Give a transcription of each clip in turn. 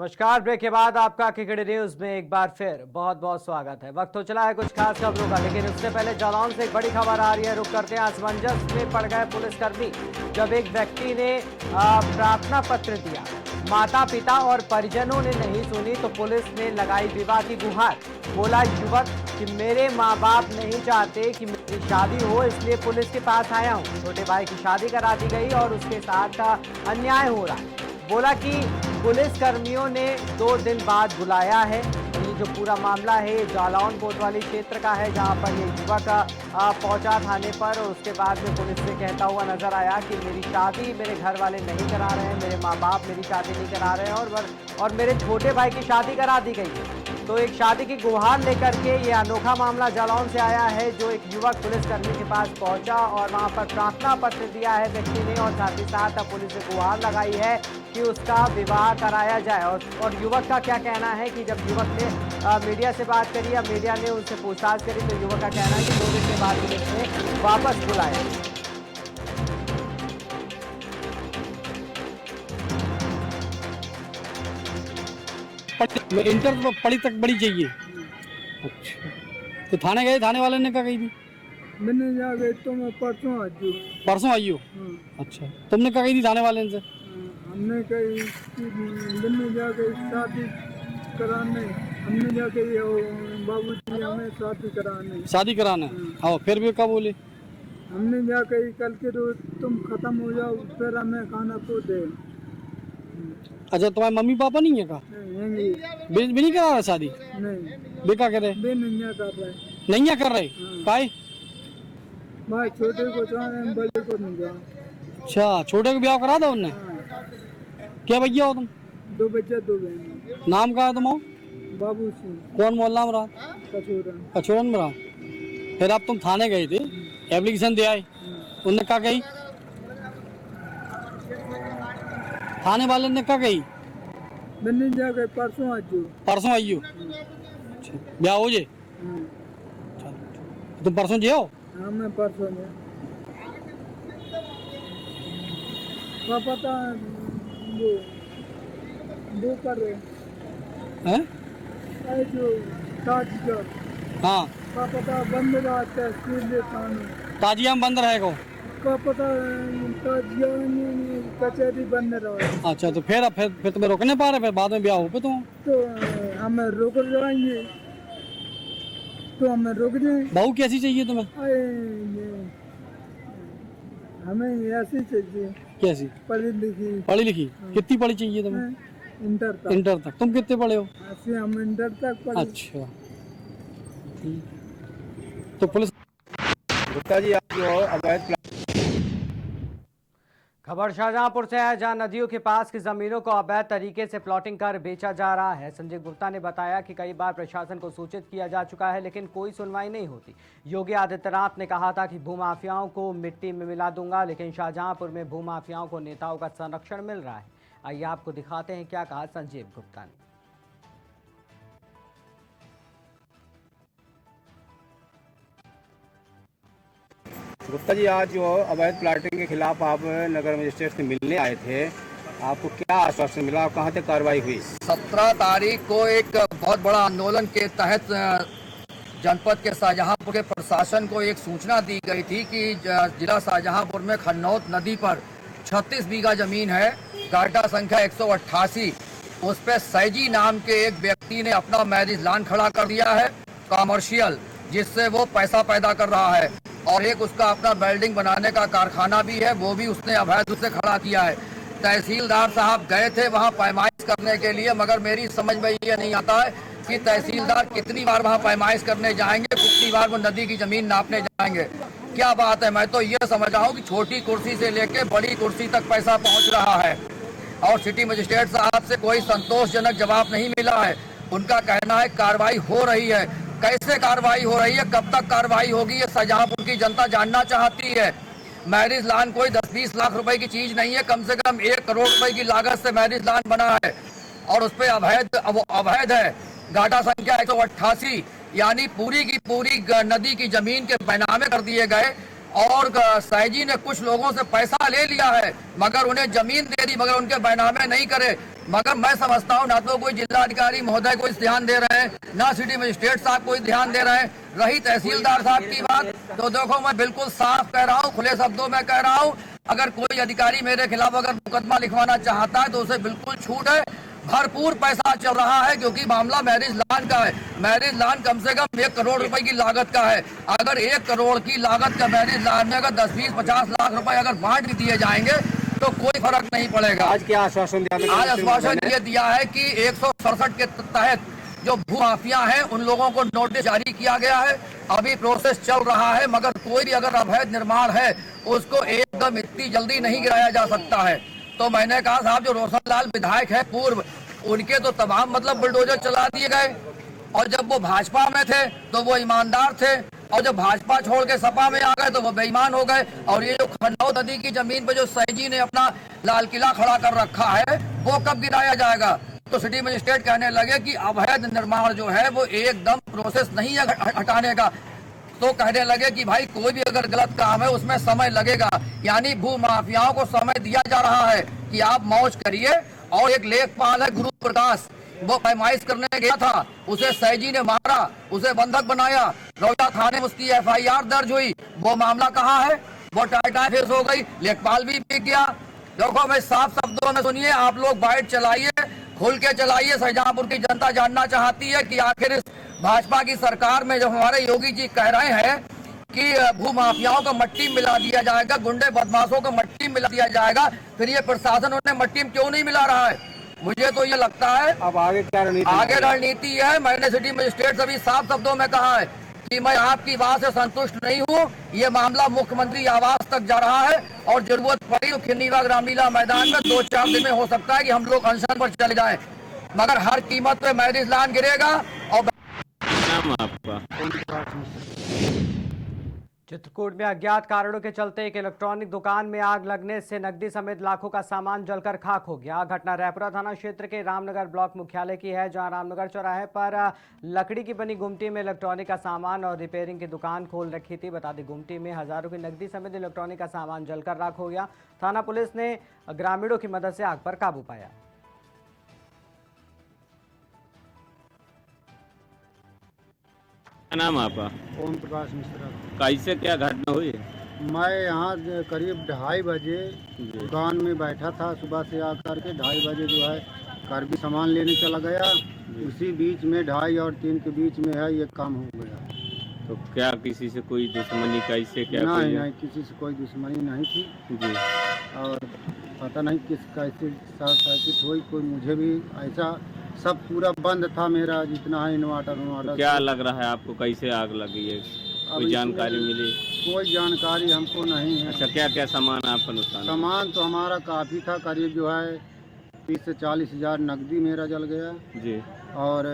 नमस्कार। ब्रेक के बाद आपका खिकड़ी न्यूज में एक बार फिर बहुत बहुत स्वागत है। वक्त हो चला है कुछ खास खबरों का, लेकिन उससे पहले जालौन से एक बड़ी खबर आ रही है। रुक करते हैं, असमंजस में पड़ गए पुलिसकर्मी जब एक व्यक्ति ने प्रार्थना पत्र दिया। माता पिता और परिजनों ने नहीं सुनी तो पुलिस ने लगाई विवाह की गुहार। बोला युवक कि मेरे माँ बाप नहीं चाहते कि मेरी शादी हो, इसलिए पुलिस के पास आया हूँ। छोटे भाई की शादी करा दी गई और उसके साथ अन्याय हो रहा है। बोला कि पुलिस कर्मियों ने 2 दिन बाद बुलाया है। ये जो पूरा मामला है जालौन कोतवाली क्षेत्र का है, जहां पर ये युवक पहुंचा थाने पर और उसके बाद में पुलिस से कहता हुआ नजर आया कि मेरी शादी मेरे घर वाले नहीं करा रहे हैं, मेरे माँ बाप मेरी शादी नहीं करा रहे हैं और मेरे छोटे भाई की शादी करा दी गई है। तो एक शादी की गुहार लेकर के ये अनोखा मामला जालौन से आया है, जो एक युवक पुलिसकर्मी के पास पहुंचा और वहां पर प्रार्थना पत्र दिया है व्यक्ति ने, और साथ ही साथ पुलिस ने गुहार लगाई है कि उसका विवाह कराया जाए। और युवक का क्या कहना है कि जब युवक ने मीडिया से बात करी या मीडिया ने उनसे पूछताछ करी तो युवक का कहना है कि 2 दिन के बाद पुलिस ने वापस बुलाया। इंटर तो पढ़ी तक बड़ी चाहिए। अच्छा, तो थाने गए, थाने वाले ने क्या कही थी? मैंने जा गई तो मैं परसों आज परसों आई हो? अच्छा, तुमने क्या कही थी थाने वाले से? हमने कही कि मैंने जाके शादी कराने, हमने जाके बाबूजी हमें शादी कराने। हाँ, फिर भी क्या बोले? हमने जाके कल के रोज तुम खत्म हो जाओ फिर हमें खाना को दे। अच्छा, तुम्हारे मम्मी पापा नहीं है का? भी नहीं करा रहा शादी? नहीं, भी क्या करे? बे नहीं कर रहे। नहीं कर रहे? काहे? भाई छोटे को चाहे बड़े को नहीं जा। अच्छा, छोटे को ब्याह करा दो उनने? क्या भैया हो तुम? 2 बच्चे 2 बहन। नाम क्या है तुम्हारा? बाबू सिंह। कौन मोहल्ला में रहा? कचोरन में रहा। फिर अब तुम थाने गए थे, एप्लीकेशन दे आए, उनने क्या कही? थाने वाले ने क्या कही? मैंने जाके परसों आई हो। अच्छा, ब्याह हो जे? तुम परसों जे हो? हाँ, मैं परसों में पता वो कर रहे हैं जो ताजिया। हाँ, पता बंद रहता है, ताजिया में बंद रहेगा। पता ताजिया कचहरी बंद रहा। अच्छा, तो फिर तुम्हें रोक नहीं पा रहे, फिर बाद में ब्याह हो पे तुम? तो हमें रोक जाएंगे, तो हमें रोक जाए। बहू कैसी चाहिए तुम्हें? हमें ऐसी चाहिए। कैसी? पढ़ी लिखी। कितनी पढ़ी चाहिए तुम्हें? इंटर तक। तुम कितने पढ़े हो? हम इंटर तक पढ़े। अच्छा, तो पुलिस गुप्ता जी आप जो अवैध खबर शाहजहांपुर से है, जहां नदियों के पास की जमीनों को अवैध तरीके से प्लॉटिंग कर बेचा जा रहा है। संजय गुप्ता ने बताया कि कई बार प्रशासन को सूचित किया जा चुका है, लेकिन कोई सुनवाई नहीं होती। योगी आदित्यनाथ ने कहा था कि भूमाफियाओं को मिट्टी में मिला दूंगा, लेकिन शाहजहांपुर में भूमाफियाओं को नेताओं का संरक्षण मिल रहा है। आइए आपको दिखाते हैं क्या कहा संजीव गुप्ता ने। गुप्ता जी आज जो अवैध प्लाटिंग के खिलाफ आप नगर मजिस्ट्रेट से मिलने आए थे, आपको क्या आश्वासन मिला, कहाँ तक कार्रवाई हुई? 17 तारीख को एक बहुत बड़ा आंदोलन के तहत जनपद के शाहजहांपुर के प्रशासन को एक सूचना दी गई थी कि जिला शाहजहांपुर में खन्नौत नदी पर 36 बीघा जमीन है, गाटा संख्या 188, उस पर सैजी नाम के एक व्यक्ति ने अपना मैरिज लॉन खड़ा कर दिया है कॉमर्शियल, जिससे वो पैसा पैदा कर रहा है, और एक उसका अपना बिल्डिंग बनाने का कारखाना भी है, वो भी उसने अवैध रूप से खड़ा किया है। तहसीलदार साहब गए थे वहाँ पैमाइश करने के लिए, मगर मेरी समझ में ये नहीं आता है कि तहसीलदार कितनी बार वहाँ पैमाइश करने जाएंगे, कितनी बार वो नदी की जमीन नापने जाएंगे। क्या बात है, मैं तो ये समझ रहा हूँ कि छोटी कुर्सी से लेके बड़ी कुर्सी तक पैसा पहुँच रहा है, और सिटी मजिस्ट्रेट साहब से कोई संतोषजनक जवाब नहीं मिला है। उनका कहना है कार्रवाई हो रही है। कैसे कार्रवाई हो रही है, कब तक कार्रवाई होगी, ये शाहजहांपुर की जनता जानना चाहती है। मैरिज लॉन कोई 10-20 लाख रुपए की चीज नहीं है, कम से कम 1 करोड़ रुपए की लागत से मैरिज लॉन बना है, और उस पर अवैध है। गाटा संख्या 188, यानी पूरी की पूरी नदी की जमीन के बैनामे कर दिए गए, और सैजी ने कुछ लोगों से पैसा ले लिया है, मगर उन्हें जमीन दे दी, मगर उनके बैनामे नहीं करे। मगर मैं समझता हूँ ना तो कोई जिलाधिकारी महोदय कोई ध्यान दे रहे हैं, ना सिटी मजिस्ट्रेट साहब कोई ध्यान दे रहे हैं। रही तहसीलदार साहब की बात, तो देखो मैं बिल्कुल साफ कह रहा हूँ, खुले शब्दों में कह रहा हूँ, अगर कोई अधिकारी मेरे खिलाफ अगर मुकदमा लिखवाना चाहता है तो उसे बिल्कुल छूट है। भरपूर पैसा चल रहा है, क्योंकि मामला मैरिज लॉन का है। मैरिज लॉन कम से कम 1 करोड़ रुपए की लागत का है। अगर 1 करोड़ की लागत का मैरिज लॉन में अगर 10, 20, 50 लाख रुपए अगर बांट भी दिए जाएंगे तो कोई फर्क नहीं पड़ेगा। आज क्या आश्वासन दिया? आज आश्वासन ये दिया है कि 167 के तहत जो भू माफिया हैं उन लोगों को नोटिस जारी किया गया है। अभी प्रोसेस चल रहा है, मगर कोई भी अगर अवैध निर्माण है उसको एकदम इतनी जल्दी नहीं गिराया जा सकता है। तो मैंने कहा साहब, जो रोशनलाल विधायक है पूर्व, उनके तो तमाम मतलब बुलडोजर चला दिए गए, और जब वो भाजपा में थे तो वो ईमानदार थे, और जब भाजपा छोड़ के सपा में आ गए तो वो बेईमान हो गए। और ये जो खन्नौत नदी की जमीन पे जो सैजी ने अपना लाल किला खड़ा कर रखा है वो कब गिराया जाएगा? तो सिटी मजिस्ट्रेट कहने लगे कि अवैध निर्माण जो है वो एकदम प्रोसेस नहीं है हटाने का। तो कहने लगे कि भाई कोई भी अगर गलत काम है उसमें समय लगेगा, यानी भू माफियाओं को समय दिया जा रहा है कि आप मौज करिए। और एक लेखपाल है गुरु प्रकाश, वो पैमाइश करने गया था, उसे सैजी ने मारा, उसे बंधक बनाया, रौजा थाने में उसकी FIR दर्ज हुई। वो मामला कहाँ है? वो टाटा फेस हो गई, लेखपाल भी बिक गया। देखो मैं साफ शब्दों में सुनिए, आप लोग बाइट चलाइए, खुल के चलाइए। शाहजहांपुर की जनता जानना चाहती है कि आखिर इस भाजपा की सरकार में जब हमारे योगी जी कह रहे हैं कि भू माफियाओं को मट्टी मिला दिया जाएगा, गुंडे बदमाशों को मट्टी मिला दिया जाएगा, फिर ये प्रशासन उन्हें मट्टी में क्यों नहीं मिला रहा है? मुझे तो ये लगता है अब आगे क्या रणनीति? आगे रणनीति है। मैंने सिटी मजिस्ट्रेट से भी साफ शब्दों में कहा है कि मैं आपकी बात से संतुष्ट नहीं हूँ। ये मामला मुख्यमंत्री आवास तक जा रहा है, और जरूरत पड़ी तो खिन्नीबाग रामलीला मैदान में 2-4 दिन में हो सकता है कि हम लोग अनशन पर चले जाएं, मगर हर कीमत पे मैरिज लॉन गिरेगा। और नाम आपका? चित्रकूट में अज्ञात कारणों के चलते एक इलेक्ट्रॉनिक दुकान में आग लगने से नकदी समेत लाखों का सामान जलकर खाक हो गया। घटना रायपुरा थाना क्षेत्र के रामनगर ब्लॉक मुख्यालय की है, जहां रामनगर चौराहे पर लकड़ी की बनी गुमटी में इलेक्ट्रॉनिक का सामान और रिपेयरिंग की दुकान खोल रखी थी। बता दें, गुमटी में हजारों की नकदी समेत इलेक्ट्रॉनिक का सामान जलकर राख हो गया। थाना पुलिस ने ग्रामीणों की मदद से आग पर काबू पाया। क्या नाम आपका? ओम प्रकाश मिश्रा। कैसे क्या घटना हुई? मैं यहाँ करीब 2:30 बजे दुकान में बैठा था। सुबह से आकर के 2:30 बजे जो है घर भी सामान लेने चला गया। उसी बीच में 2:30 और 3 के बीच में है ये काम हो गया। तो क्या किसी से कोई दुश्मनी? कैसे क्या? नहीं नहीं, किसी से कोई दुश्मनी नहीं थी जी। और पता नहीं किस कैसे साथ हुई, कोई मुझे भी ऐसा सब पूरा बंद था मेरा जितना है इन्वर्टर। क्या लग रहा है आपको, कैसे आग लगी है? कोई जानकारी मिली? कोई जानकारी हमको नहीं है। अच्छा, क्या क्या सामान आपका नुकसान? सामान तो हमारा काफ़ी था, करीब जो है 30 से 40 हज़ार नकदी मेरा जल गया जी। और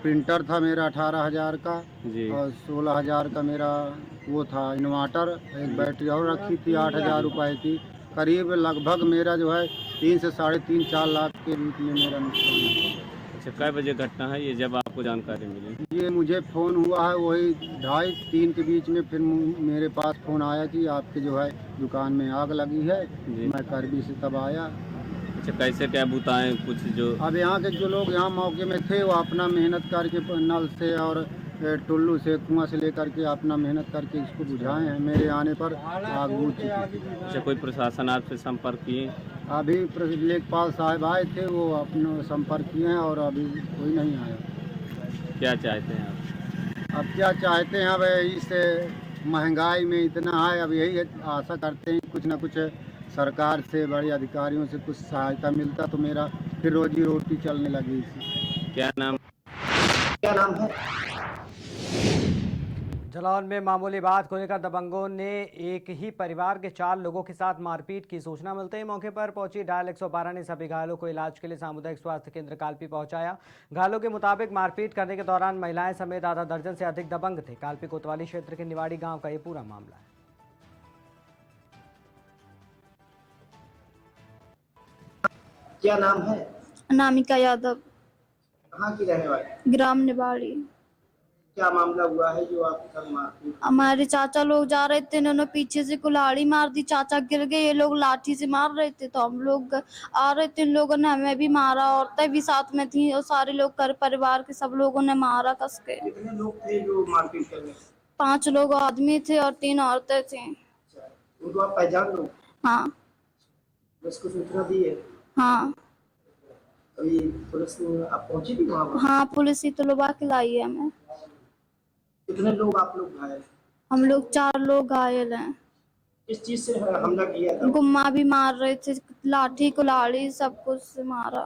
प्रिंटर था मेरा 18,000 का जी। और 16,000 का मेरा वो था इन्वर्टर। एक बैटरी और रखी थी 8,000 रुपये की। करीब लगभग मेरा जो है 3 से 3.5-4 लाख के रूप में मेरा नुकसान है। अच्छा, कै बजे घटना है ये जब आपको जानकारी मिली? ये मुझे फ़ोन हुआ है वही 2:30-3 के बीच में। फिर मेरे पास फ़ोन आया कि आपके जो है दुकान में आग लगी है। मैं करबी से तब आया। अच्छा, कैसे क्या बताएं कुछ जो? अब यहाँ के जो लोग यहाँ मौके में थे वो अपना मेहनत करके नल से और टुल्लू से कुआं से लेकर के अपना मेहनत करके इसको बुझाए हैं। मेरे आने पर आग बुझ चुकी। अच्छा, कोई प्रशासन आपसे संपर्क किए? अभी लेखपाल साहब आए थे, वो अपना संपर्क किए हैं और अभी कोई नहीं आया। क्या चाहते हैं आप? अब क्या चाहते हैं, अब इस महंगाई में इतना है, अब यही आशा करते हैं कुछ ना कुछ सरकार से, बड़े अधिकारियों से कुछ सहायता मिलता तो मेरा फिर रोजी रोटी चलने लगी। क्या नाम है? जालौन में मामूली बात को लेकर दबंगों ने एक ही परिवार के 4 लोगों के साथ मारपीट की सूचना मिलते ही मौके पर पहुंची डायल 112 ने सभी घायलों को इलाज के लिए सामुदायिक स्वास्थ्य केंद्र कालपी पहुंचाया। घायलों के मुताबिक मारपीट करने के दौरान महिलाएं समेत आधा दर्जन से अधिक दबंग थे। कालपी कोतवाली क्षेत्र के निवाड़ी गांव का ये पूरा मामला है। क्या नाम है? अनामिका यादव। कहाँ की रहने वाली? ग्राम निवाड़ी। क्या मामला हुआ है जो आपके साथ मारपीट? हमारे चाचा लोग जा रहे थे, इन्होंने पीछे से कुल्हाड़ी मार दी, चाचा गिर गए, ये लोग लाठी से मार रहे थे तो हम लोग आ रहे थे, इन लोगों ने हमें भी मारा, औरतें भी साथ में थी और सारे लोग घर परिवार के सब लोगों ने मारा कस के। कितने लोग थे जो मारपीट कर रहे थे? 5 लोग आदमी थे और 3 औरतें थी। उनको आप पहचान लो? हाँ पुलिस को सूचना दी है? हाँ अभी पुलिस आप पहुंची थी वहाँ पर? हाँ, पुलिस ही तो लुबा के लाई है हमें। कितने लोग आप लोग घायल? हम लोग 4 लोग घायल हैं। किस चीज से हमला किया था? गुम्मा भी मार रहे थे, लाठी कुल्हाड़ी सब कुछ से मारा।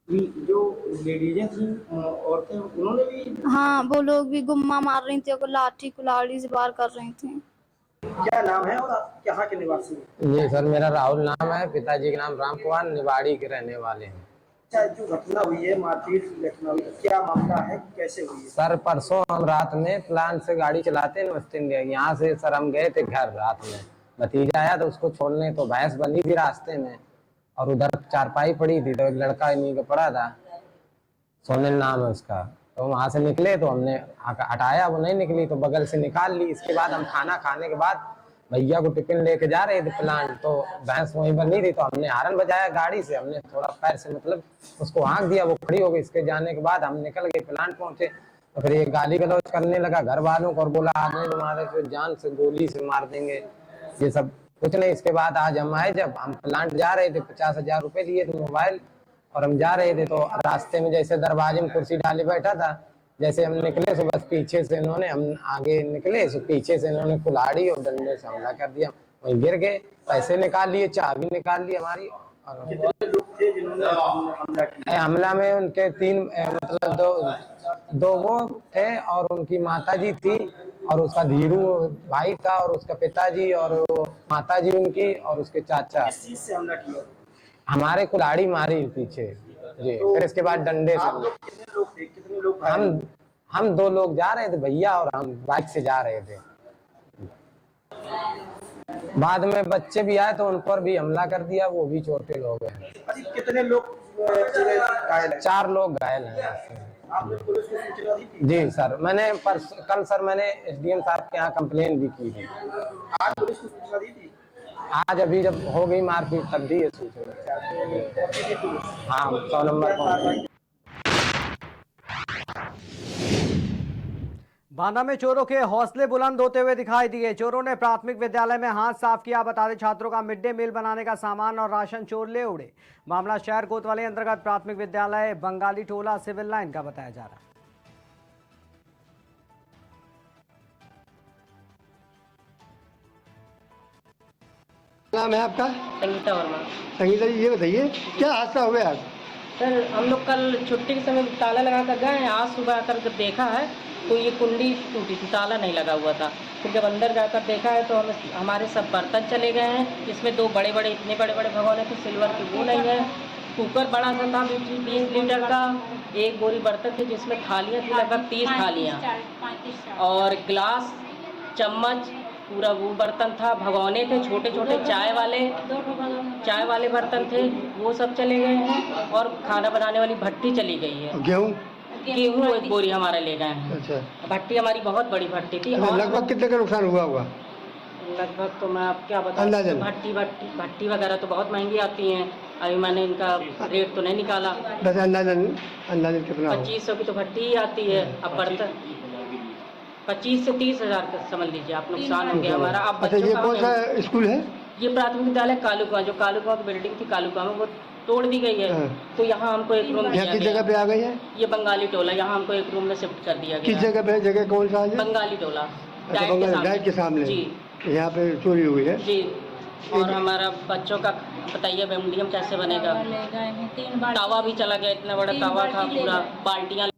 जो लेडीजें थी औरतें उन्होंने भी? हाँ, वो लोग भी गुम्मा मार रही थी और लाठी कुल्हाड़ी से वार कर रही थी। क्या नाम है और आप कहाँ के निवासी हैं? जी सर, मेरा राहुल नाम है, पिताजी का नाम राम कुमार, निवाड़ी के रहने वाले हैं। अच्छा, जो घटना हुई है, मारपीट की घटना हुई है, क्या मामला है, कैसे हुई है? सर परसों हम रात में प्लान से गाड़ी चलाते वेस्ट इंडिया, यहाँ से सर हम गए थे घर रात में, भतीजा आया तो उसको छोड़ने, तो भैंस बंधी थी रास्ते में और उधर चारपाई पड़ी थी, तो एक लड़का इन्हीं का पड़ा था, सोनिल नाम है उसका, तो वहाँ से निकले तो हमने हटाया, वो नहीं निकली तो बगल से निकाल ली। इसके बाद हम खाना खाने के बाद भैया को टिफिन लेके जा रहे थे प्लांट, तो भैंस वहीं बनी थी, तो हमने हारन बजाया गाड़ी से, हमने थोड़ा पैर से मतलब उसको हाँक दिया, वो खड़ी हो गई। इसके जाने के बाद हम निकल गए, प्लांट पहुंचे तो फिर ये गाली गलौज करने लगा घर वालों को और बोला आदमी तुम्हारे को जान से गोली से मार देंगे, ये सब कुछ नहीं। इसके बाद आज हम आए, जब हम प्लांट जा रहे थे 50,000 रुपये लिए थे मोबाइल, और हम जा रहे थे तो रास्ते में जैसे दरवाजे में कुर्सी डाले बैठा था, जैसे हम निकले तो बस पीछे से इन्होंने, हम आगे निकले तो पीछे से इन्होंने कुल्हाड़ी और डंडे से हमला कर दिया, वहीं गिर गए, पैसे निकाल लिए, चाबी निकाल ली हमारी। कितने लोग थे जिन्होंने हमला किया? हमला में उनके 3 मतलब दो वो थे और उनकी माताजी थी और उसका धीरू भाई था और उसका पिताजी और माताजी उनकी और उसके चाचा। किस चीज से हमला किया? हमारे कुल्हाड़ी मारी पीछे जी, फिर इसके बाद डंडे से। आप लोग कितने लोग थे, कितने लोग? हम 2 लोग जा रहे थे भैया, और हम बाइक से जा रहे थे। बाद में बच्चे भी आए तो उन पर भी हमला कर दिया, वो भी चोटिल हो गए। कितने लोग घायल हैं? 4 लोग घायल हैं। आपने पुलिस को सूचना दी थी? जी सर, मैंने कल सर मैंने SDM साहब के यहाँ कंप्लेन भी की थी। आज पुलिस को सूचना दी थी? आज अभी जब हो गई मारपीट तब दी है सूचना। हाँ, 100 नंबर पहुंच। बांदा में चोरों के हौसले बुलंद होते हुए दिखाई दिए। चोरों ने प्राथमिक विद्यालय में हाथ साफ किया, बता दें छात्रों का मिड डे मील बनाने का सामान और राशन चोर ले उड़े। मामला शहर कोतवाली अंतर्गत प्राथमिक विद्यालय बंगाली टोला सिविल लाइन का बताया जा रहा है। नाम है आपका? संगीता वर्मा। संगीता जी, ये बताइए क्या हादसा हुआ आज? सर, हम लोग कल छुट्टी के समय ताला लगा कर गए हैं, आज सुबह आकर देखा है तो ये कुंडी टूटी थी, ताला नहीं लगा हुआ था। फिर जब अंदर जाकर देखा है तो हमारे सब बर्तन चले गए हैं, इसमें 2 बड़े बड़े इतने बड़े बड़े भगोने थे, सिल्वर की वो नहीं है, कुकर बड़ा सा था 20 लीटर का, 1 बोरी बर्तन थे जिसमें थालियाँ थी लगभग 30 थालियाँ, और गिलास चम्मच पूरा वो बर्तन था, भगोने थे छोटे छोटे चाय वाले बर्तन थे, वो सब चले गए हैं, और खाना बनाने वाली भट्टी चली गई है। गेहूँ 1 बोरी हमारा ले गए हैं। अच्छा। भट्टी हमारी बहुत बड़ी भट्टी थी। लगभग कितने का नुकसान हुआ होगा? लगभग तो मैं आप क्या बताऊं, भट्टी वगैरह तो बहुत महंगी आती हैं, अभी मैंने इनका रेट तो नहीं निकाला। बस अंदाजन कितना? 2500 की तो भट्टी ही आती है। अब बर्तन 25 से 30 हज़ार का समझ लीजिए आप, नुकसान हो गया हमारा। अब अच्छा, ये कौन सा स्कूल है? ये प्राथमिक विद्यालय कालुका, जो कालुका की बिल्डिंग थी कालुका में, वो तोड़ दी गई है। तो यहाँ हमको एक रूम दिया किस जगह पे आ गई है? ये बंगाली टोला, यहाँ हमको एक रूम में शिफ्ट कर दिया गया। किस जगह पे? जगह कौन सा है? बंगाली टोला, डाइट के सामने जी। यहाँ पे चोरी हुई है जी। और हमारा बच्चों का बताइए मीडियम कैसे बनेगा? तावा भी चला गया, इतना बड़ा तावा था, पूरा बाल्टियाँ।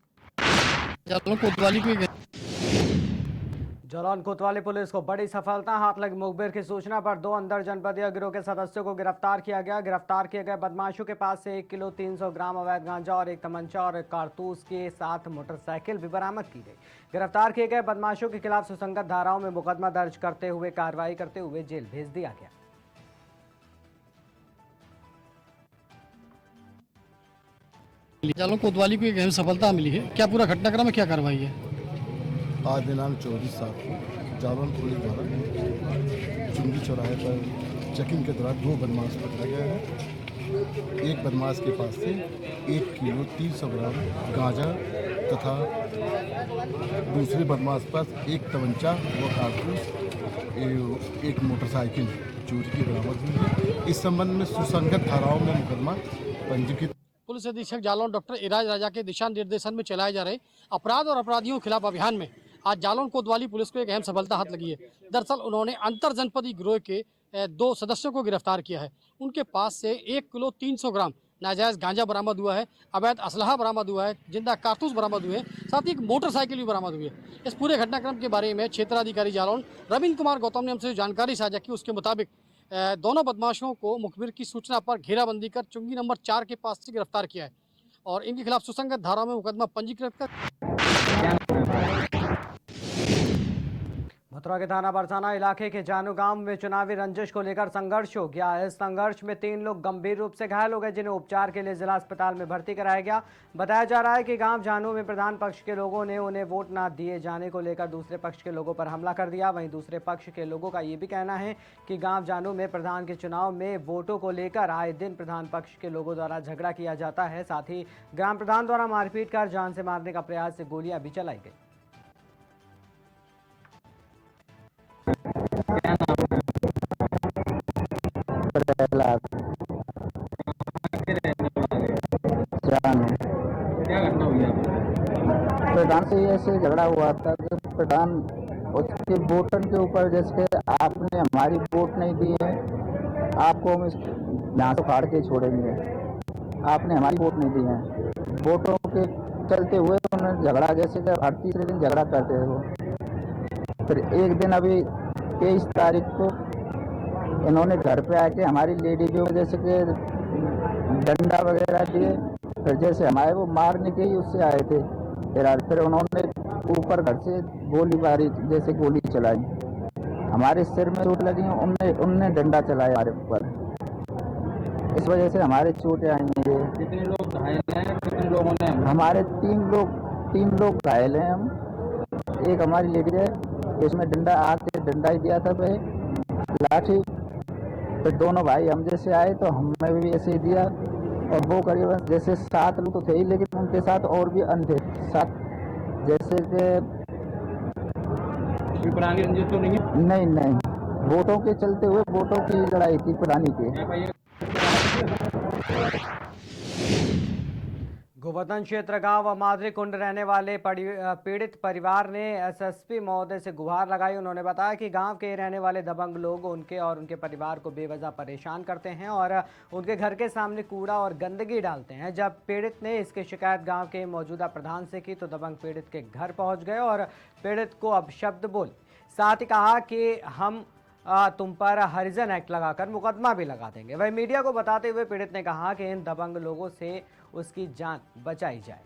जालौन कोतवाली पुलिस को बड़ी सफलता, हाथ लगी मुखबिर की सूचना पर 2 अंतर जनपदीय गिरोह के सदस्यों को गिरफ्तार किया गया। गिरफ्तार किए गए बदमाशों के पास से 1 किलो 300 ग्राम अवैध गांजा और 1 तमंचा और 1 कारतूस के साथ मोटरसाइकिल भी बरामद की गई। गिरफ्तार किए गए बदमाशों के खिलाफ सुसंगत धाराओं में मुकदमा दर्ज करते हुए कार्रवाई करते हुए जेल भेज दिया गया। जालौन कोतवाली को एक अहम सफलता मिली है, क्या पूरा घटनाक्रम में क्या कार्रवाई है? आज दिनांक 24/7 को जालौन पुलिस द्वारा चुंगी चौराहे पर चेकिंग के दौरान 2 बदमाश पकड़ा गया है। एक बदमाश के पास से 1 किलो 300 ग्राम गांजा तथा दूसरे बदमाश पास एक तमंचा व कारतूस, एक मोटरसाइकिल चोरी की बरामद हुई है। इस संबंध में सुसंगत धाराओं में मुकदमा पंजीकृत। पुलिस अधीक्षक जालौन डॉक्टर इराज राजा के दिशा निर्देशन में चलाए जा रहे अपराध और अपराधियों के खिलाफ अभियान में आज जालौन कोतवाली पुलिस को एक अहम सफलता हाथ लगी है। दरअसल उन्होंने अंतर जनपदीय गिरोह के 2 सदस्यों को गिरफ्तार किया है। उनके पास से 1 किलो 300 ग्राम नाजायज़ गांजा बरामद हुआ है, अवैध असलहा बरामद हुआ है, जिंदा कारतूस बरामद हुए, साथ ही एक मोटरसाइकिल भी बरामद हुई है। इस पूरे घटनाक्रम के बारे में क्षेत्राधिकारी जालौन रविंद्र कुमार गौतम ने हमसे जानकारी साझा की। उसके मुताबिक दोनों बदमाशों को मुखबिर की सूचना पर घेराबंदी कर चुंगी नंबर 4 के पास से गिरफ्तार किया है और इनके खिलाफ सुसंगत धारा में मुकदमा पंजीकृत कर। मथुरा के थाना बरसाना इलाके के जानू गांव में चुनावी रंजिश को लेकर संघर्ष हो गया। इस संघर्ष में 3 लोग गंभीर रूप से घायल हो गए, जिन्हें उपचार के लिए जिला अस्पताल में भर्ती कराया गया। बताया जा रहा है कि गांव जानू में प्रधान पक्ष के लोगों ने उन्हें वोट न दिए जाने को लेकर दूसरे पक्ष के लोगों पर हमला कर दिया। वहीं दूसरे पक्ष के लोगों का ये भी कहना है कि गाँव जानू में प्रधान के चुनाव में वोटों को लेकर आए दिन प्रधान पक्ष के लोगों द्वारा झगड़ा किया जाता है। साथ ही ग्राम प्रधान द्वारा मारपीट कर जान से मारने का प्रयास से गोलियां भी चलाई गई। प्रधान से ऐसे झगड़ा हुआ था कि प्रधान उसके वोटर के ऊपर, जैसे आपने हमारी वोट नहीं दी है, आपको हम यहाँ से फाड़ के छोड़ेंगे, आपने हमारी वोट नहीं दी है। वोटों के चलते हुए उन्होंने झगड़ा, जैसे कि हर तीसरे दिन झगड़ा करते थे वो। फिर एक दिन अभी 23 तारीख को इन्होंने घर पे आके हमारी लेडी को जैसे कि डंडा वगैरह दिए। फिर जैसे हमारे वो मारने के ही उससे आए थे, फिर उन्होंने ऊपर घर से गोली मारी, जैसे गोली चलाई, हमारे सिर में चोट लगी, उनने डंडा चलाया हमारे ऊपर। इस वजह से हमारे चोटें आई हैं। कितने लोग घायल हैं? कितने लोगों ने? हमारे 3 लोग घायल हैं हम। एक हमारी लेडी है, इसमें डंडा ही दिया था लाठी। फिर दोनों भाई हम जैसे आए तो हमें भी ऐसे ही दिया, और वो करीबन जैसे 7 लोग तो थे ही, लेकिन उनके साथ और भी अन्य थे 7, जैसे कि पुरानी रंजिश तो नहीं? नहीं, वोटों के चलते हुए वोटों की लड़ाई थी पुरानी की। गोवर्धन क्षेत्र गांव मादरी कुंड रहने वाले पीड़ित परिवार ने एसएसपी महोदय से गुहार लगाई। उन्होंने बताया कि गांव के रहने वाले दबंग लोग उनके और उनके परिवार को बेवजह परेशान करते हैं और उनके घर के सामने कूड़ा और गंदगी डालते हैं। जब पीड़ित ने इसकी शिकायत गांव के मौजूदा प्रधान से की तो दबंग पीड़ित के घर पहुंच गए और पीड़ित को अपशब्द बोले। साथ ही कहा कि हम तुम पर हरिजन एक्ट लगाकर मुकदमा भी लगा देंगे। वहीं मीडिया को बताते हुए पीड़ित ने कहा कि इन दबंग लोगों से उसकी जान बचाई जाए।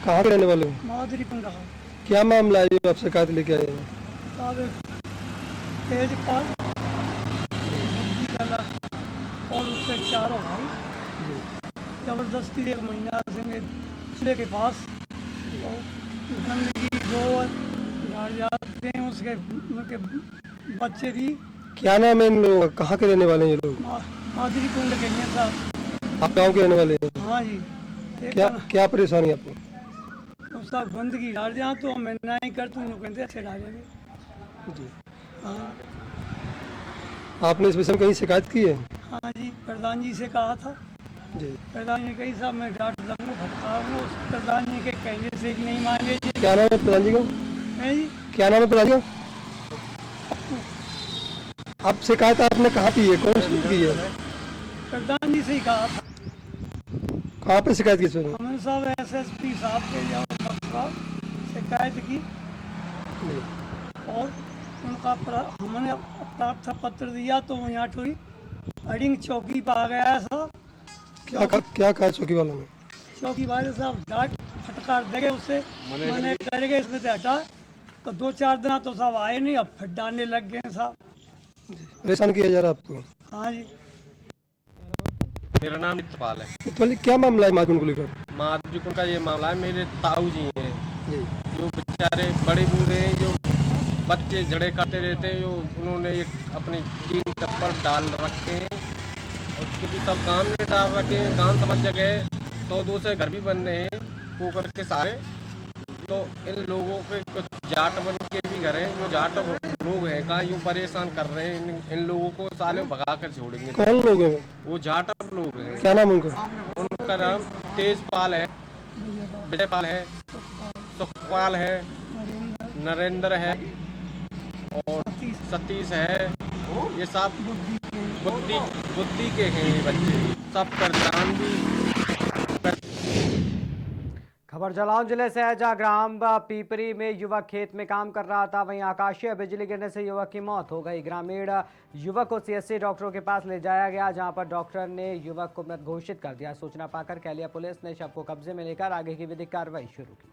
कहाँ के रहने वाले हो? मादरी कुंड। क्या मामला है जो आप शिकायत लेके आए हैं? और उससे 4 भाई जबरदस्ती 1 महीना से मेरे के पास गंदगी गोबर झाड़ जाते हैं, उसके बच्चे भी। क्या नाम है इन लोगों? कहाँ के रहने वाले हैं ये लोग? मादरी कुंड के हैं साहब। आप गाँव के रहने वाले हैं? हाँ जी। क्या परेशानी है आपको? उसका गंदगी डाल जाए तो मैं नहीं करता हूँ, कहते अच्छे डालेंगे जी। हाँ। आपने इस विषय में कहीं शिकायत की है? हाँ जी, प्रधान जी से कहा था जी। प्रधान जी कही साहब मैं डांट लगूँ फटका हूँ, प्रधान जी के कहने से भी नहीं मांगे। क्या नाम है प्रधान जी का? जी क्या नाम है प्रधान जी का? आप शिकायत आपने कहाँ की है, कौन सी की है? प्रधान जी से ही कहा था। कहाँ पे शिकायत की? हमने साहब एसएसपी साहब के जाओ शिकायत की और उनका हमने प्राप्त पत्र दिया तो यहाँ थोड़ी अडिंग चौकी पर आ गया साहब। क्या कहा चौकी वालों ने? चौकी वाले साहब डांट फटकार देंगे उससे, मैंने करेंगे इसमें से हटा तो 2-4 दिन तो सब आए नहीं, अब फिर डालने लग गए साहब। परेशान किया जा रहा है आपको? हाँ जी। मेरा नाम नित्यपाल है। तो क्या मामला है माजून को लेकर? माजून का ये मामला है, मेरे ताऊ जी हैं जो बेचारे बड़े बूढ़े हैं, जो बच्चे झगड़े करते रहते हैं, जो उन्होंने एक अपने टीन टप्पर डाल रखे हैं और क्योंकि सब गांव में डाल रखे हैं, गांव समझ जगह 100-200 से घर भी बन रहे हैं पोखर के सारे। तो इन लोगों के कुछ जाट बन के भी घर हैं, जो जाट लोग हैं कहाँ यूँ परेशान कर रहे हैं, इन लोगों को साले भगा कर छोड़ेंगे। कौन लोग हैं वो जाट लोग हैं। क्या नाम उनका? उनका नाम तेजपाल है, विजयपाल है, सुखपाल है, नरेंद्र है और सतीश है। ये सब बुद्धि के हैं ये बच्चे, सब परेशान भी। खबर जालौन जिले से है, जहां ग्राम पीपरी में युवक खेत में काम कर रहा था, वहीं आकाशीय बिजली गिरने से युवक की मौत हो गई। ग्रामीण युवक को सीएससी डॉक्टरों के पास ले जाया गया, जहां पर डॉक्टर ने युवक को मृत घोषित कर दिया। सूचना पाकर कैलिया पुलिस ने शव को कब्जे में लेकर आगे की विधिक कार्रवाई शुरू की।